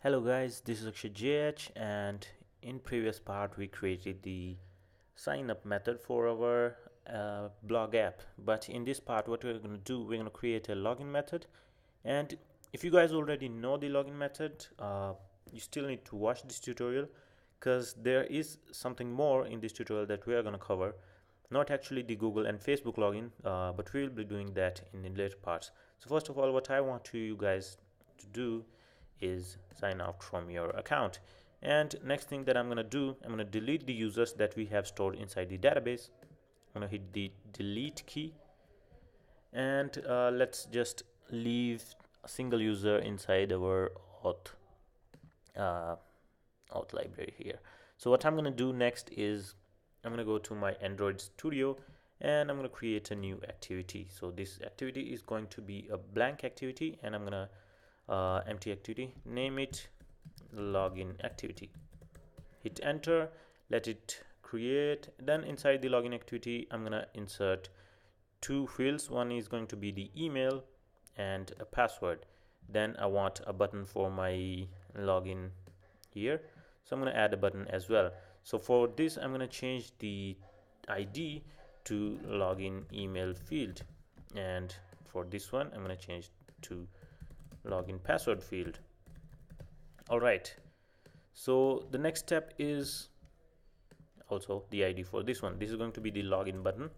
Hello guys, this is Akshay JH, and in previous part we created the sign up method for our blog app. But in this part what we're going to do, we're going to create a login method. And if you guys already know the login method, you still need to watch this tutorial because there is something more in this tutorial that we are going to cover. Not actually the Google and Facebook login, but we will be doing that in the later parts. So first of all, what I want you guys to do is sign out from your account. And next thing that I'm going to do, I'm going to delete the users that we have stored inside the database. I'm going to hit the delete key, and let's just leave a single user inside our uh, auth library here. So what I'm going to do next is I'm going to go to my Android Studio and I'm going to create a new activity. So this activity is going to be a blank activity, and I'm going to empty activity, name it login activity. Hit enter, let it create. Then inside the login activity, I'm going to insert two fields. One is going to be the email and a password. Then I want a button for my login here, so I'm going to add a button as well. So for this, I'm going to change the ID to login email field, and for this one I'm going to change to login password field. All right, so the next step is also the ID for this one. This is going to be the login button,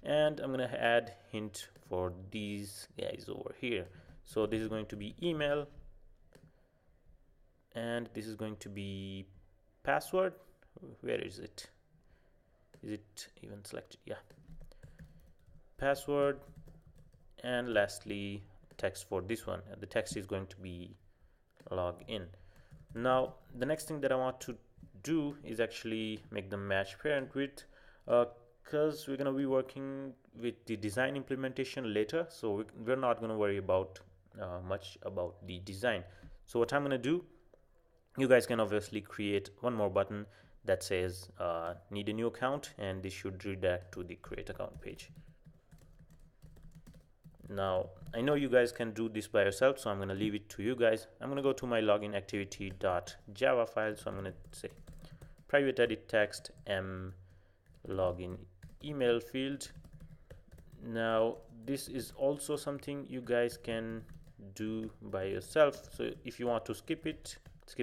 and I'm going to add hint for these guys over here. So this is going to be email, and this is going to be password. Where is it? Is it even selected? Yeah, password. And lastly, text for this one. The text is going to be login. Now the next thing that I want to do is actually make them match parent with, because we're going to be working with the design implementation later, so we're not going to worry about much about the design. So what I'm going to do, you guys can obviously create one more button that says need a new account, and this should redirect to the create account page. Now I know you guys can do this by yourself, so I'm going to leave it to you guys. I'm going to go to my login activity.java file. So I'm going to say private edit text m login email field. Now this is also something you guys can do by yourself, so if you want to skip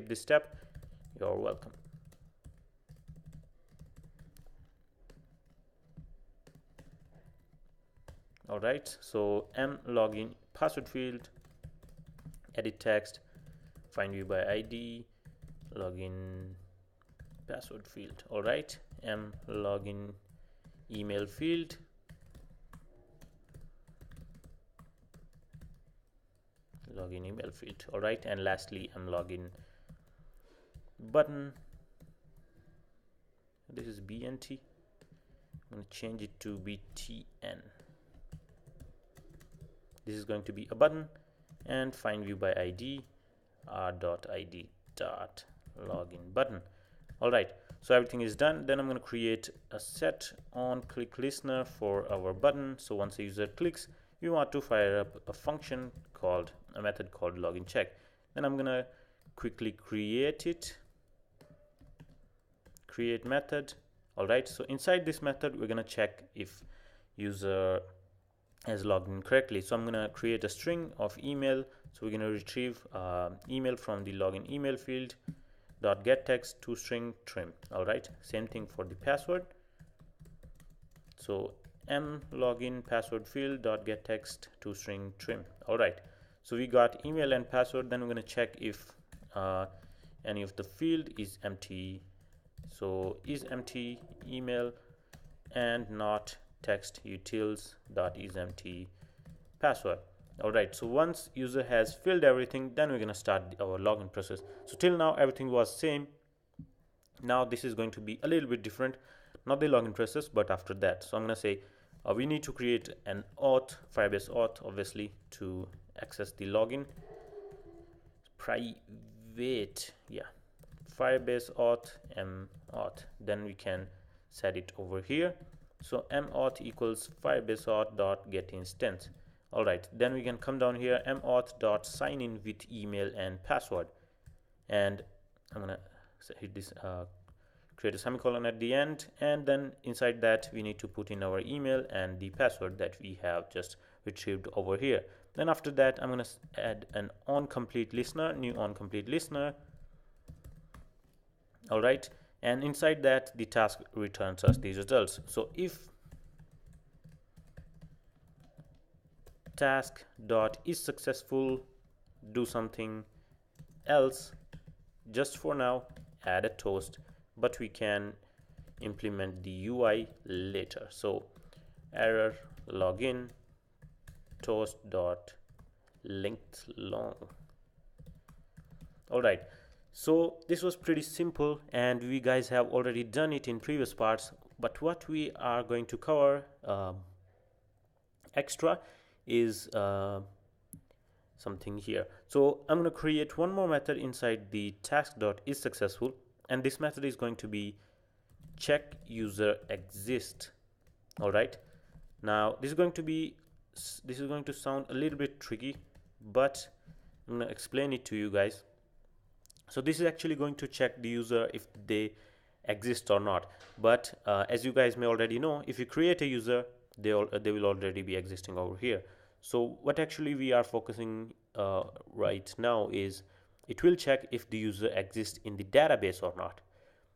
this step, you're welcome. All right, so m login password field, edit text, find view by ID, login password field. All right, m login email field, login email field. All right, and lastly m login button. This is bnt. I'm going to change it to btn. This is going to be a button, and find view by ID r.id dot login button. All right, so everything is done. Then I'm going to create a set on click listener for our button. So once a user clicks, we want to fire up a function called a method called login check. Then I'm going to quickly create it, create method. All right, so inside this method we're going to check if user has logged in correctly. So I'm going to create a string of email. So we're going to retrieve email from the login email field dot get text to string trim. All right, same thing for the password. So m login password field dot get text to string trim. All right, so we got email and password. Then we're going to check if any of the field is empty. So is empty email and not text utils dot is empty password. All right, so once user has filled everything, then we're going to start our login process. So till now everything was same. Now this is going to be a little bit different, not the login process, but after that. So I'm going to say we need to create an auth, Firebase auth, obviously, to access the login. Private, yeah, Firebase auth m auth. Then we can set it over here. So m auth equals Firebase auth dot get instance. All right, then we can come down here, mauth.signin with email and password, and I'm gonna hit this, create a semicolon at the end, and then inside that we need to put in our email and the password that we have just retrieved over here. Then after that, I'm gonna add an onComplete listener, new onComplete listener. All right, and inside that the task returns us these results. So if task dot is successful, do something else, just for now add a toast, but we can implement the UI later. So error login toast dot linked long. All right, so this was pretty simple and we guys have already done it in previous parts, but what we are going to cover extra is something here. So I'm going to create one more method inside the task.isSuccessful, and this method is going to be check user exist. All right, now this is going to sound a little bit tricky, but I'm going to explain it to you guys. So this is actually going to check the user if they exist or not, but as you guys may already know, if you create a user, they will already be existing over here. So what actually we are focusing right now is it will check if the user exists in the database or not.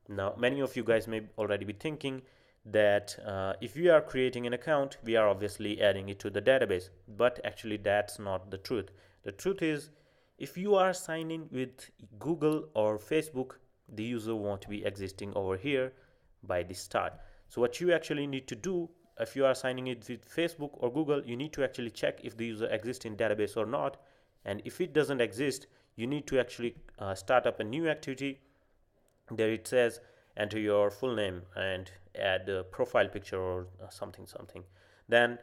Now many of you guys may already be thinking that if we are creating an account, we are obviously adding it to the database, but actually that's not the truth. The truth is, if you are signing with Google or Facebook, the user won't be existing over here by the start. So what you actually need to do, if you are signing it with Facebook or Google, you need to actually check if the user exists in database or not. And if it doesn't exist, you need to actually start up a new activity. There it says enter your full name and add a profile picture or something. Then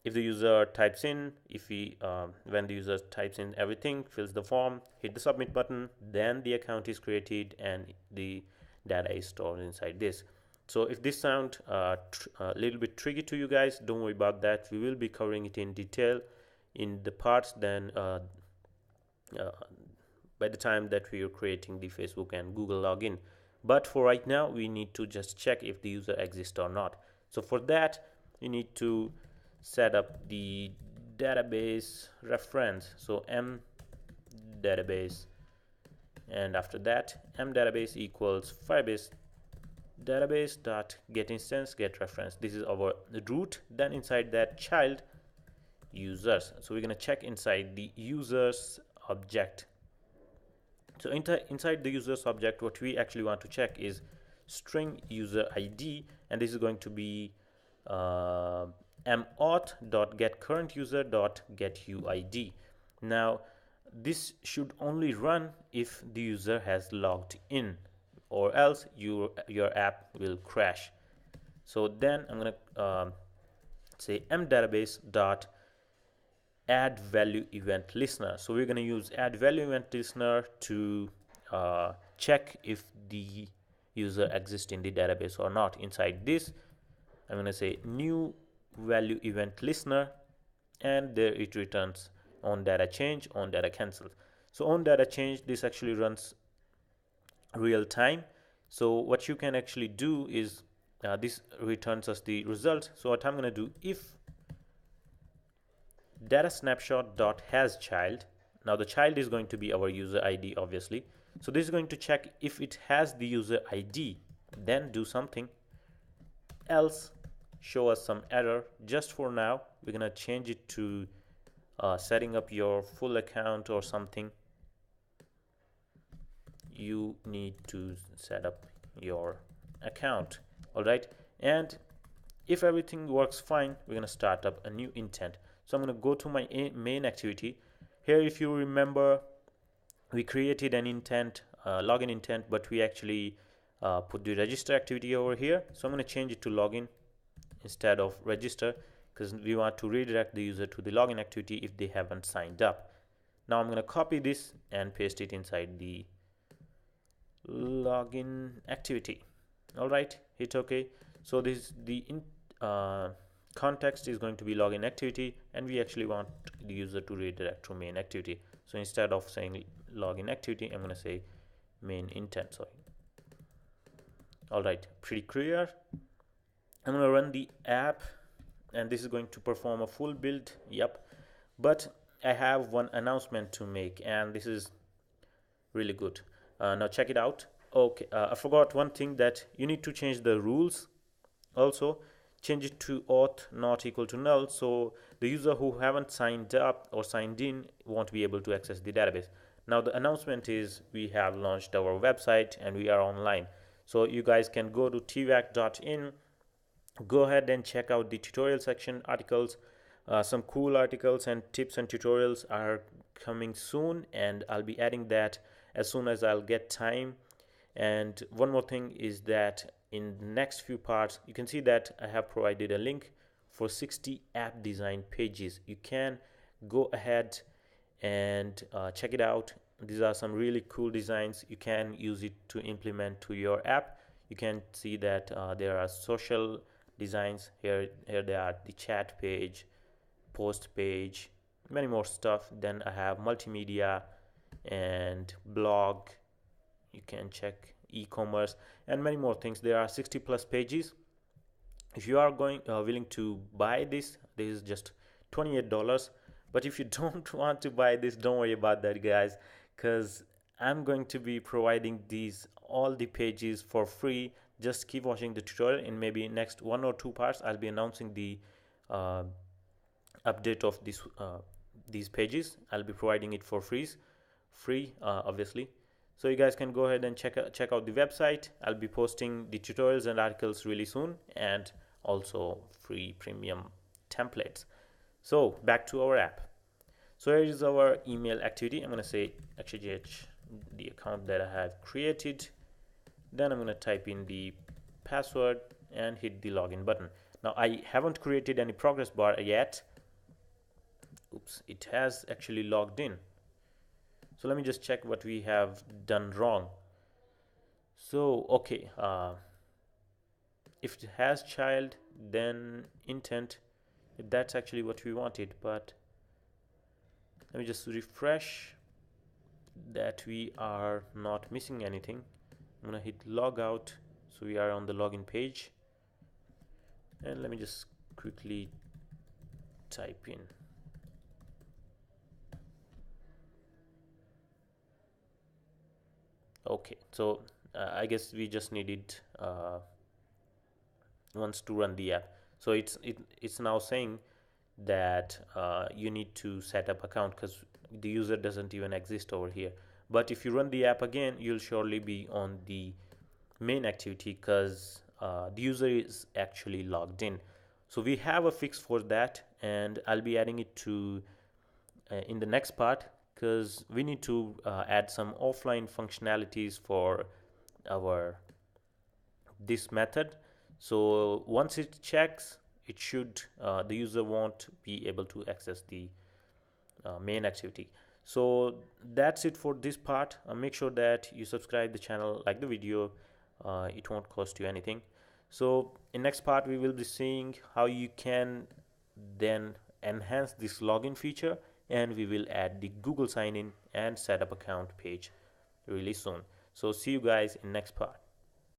if the user types in, when the user types in everything, fills the form, hit the submit button, then the account is created and the data is stored inside this. So if this sounds a little bit tricky to you guys, don't worry about that. We will be covering it in detail in the parts then by the time that we are creating the Facebook and Google login. But for right now, we need to just check if the user exists or not. So for that, you need to set up the database reference. So m database, and after that m database equals Firebase database dot get instance get reference. This is our root. Then inside that child users, so we're going to check inside the users object. So inside the users object, what we actually want to check is string user ID, and this is going to be mauth.getCurrentUser.getUID. Now this should only run if the user has logged in, or else your app will crash. So then I'm going to say mdatabase dot add value event listener. So we're going to use add value event listener to check if the user exists in the database or not. Inside this, I'm going to say new value event listener, and there it returns on data change, on data cancel. So on data change, this actually runs real time. So what you can actually do is this returns us the result. So what I'm going to do, if data snapshot dot has child, now the child is going to be our user ID obviously. So this is going to check if it has the user ID, then do something else, show us some error. Just for now, we're gonna change it to setting up your full account or something. You need to set up your account. All right, and if everything works fine, we're gonna start up a new intent. So I'm going to go to my main activity. Here, if you remember, we created an intent, login intent, but we actually put the register activity over here. So I'm going to change it to login instead of register, because we want to redirect the user to the login activity if they haven't signed up. Now I'm going to copy this and paste it inside the login activity. All right, hit OK. So this is the context is going to be login activity, and we actually want the user to redirect to main activity. So instead of saying login activity, I'm going to say main intent. Sorry. All right, pretty clear. I'm going to run the app, and this is going to perform a full build. Yep, but I have one announcement to make, and this is really good. Now check it out. Okay, I forgot one thing, that you need to change the rules. Also change it to auth not equal to null, so the user who haven't signed up or signed in won't be able to access the database. Now the announcement is we have launched our website and we are online, so you guys can go to tvac.in, go ahead and check out the tutorial section articles. Some cool articles and tips and tutorials are coming soon, and I'll be adding that as soon as I'll get time. And one more thing is that in the next few parts, you can see that I have provided a link for 60 app design pages. You can go ahead and check it out. These are some really cool designs. You can use it to implement to your app. You can see that there are social designs here. Here they are: the chat page, post page, many more stuff. Then I have multimedia and blog. You can check e-commerce and many more things. There are 60 plus pages. If you are willing to buy this is just $28. But if you don't want to buy this, don't worry about that, guys, because I'm going to be providing these all the pages for free. Just keep watching the tutorial. In maybe next 1 or 2 parts, I'll be announcing the update of these pages. I'll be providing it for free, obviously. So you guys can go ahead and check out the website. I'll be posting the tutorials and articles really soon, and also free premium templates. So back to our app. So here is our email activity. I'm going to say XJH, the account that I have created. Then I'm going to type in the password and hit the login button. Now I haven't created any progress bar yet. Oops, it has actually logged in. So let me just check what we have done wrong. So okay, if it has child, then intent, that's actually what we wanted. But let me just refresh that we are not missing anything. I'm gonna hit log out, so we are on the login page, and let me just quickly type in. Okay, so I guess we just needed once to run the app. So it's now saying that you need to set up account because the user doesn't even exist over here. But if you run the app again, you'll surely be on the main activity because the user is actually logged in. So we have a fix for that, and I'll be adding it to in the next part, because we need to add some offline functionalities for our this method. So once it checks, it should the user won't be able to access the main activity. So that's it for this part. Make sure that you subscribe the channel, like the video. It won't cost you anything. So in next part we will be seeing how you can then enhance this login feature, and we will add the Google sign in and setup account page really soon. So see you guys in next part.